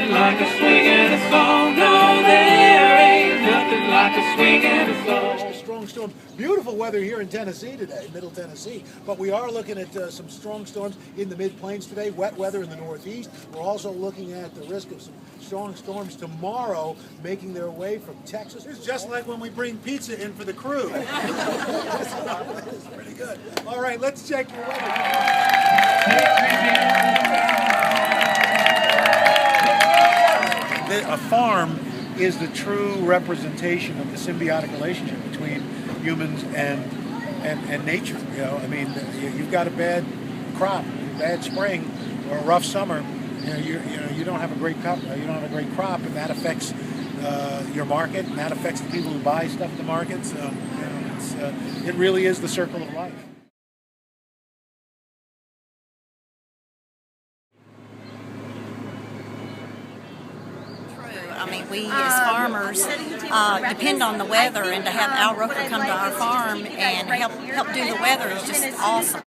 nothing like a swing and a song. No, there ain't nothing like a swing and a song. Strong storm. Beautiful weather here in Tennessee today, Middle Tennessee. But we are looking at some strong storms in the mid-plains today, wet weather in the northeast. We're also looking at the risk of some strong storms tomorrow making their way from Texas. It's just like when we bring pizza in for the crew. It's pretty good. All right, let's check your weather. A farm is the true representation of the symbiotic relationship between humans and nature. You know, I mean, you've got a bad crop, a bad spring, or a rough summer. You don't have a great crop. You don't have a great crop, and that affects your market, and that affects the people who buy stuff at the market. So, it really is the circle of life. I mean, we as farmers depend on the weather, and to have Al Roker come to our farm and help do the weather is just awesome.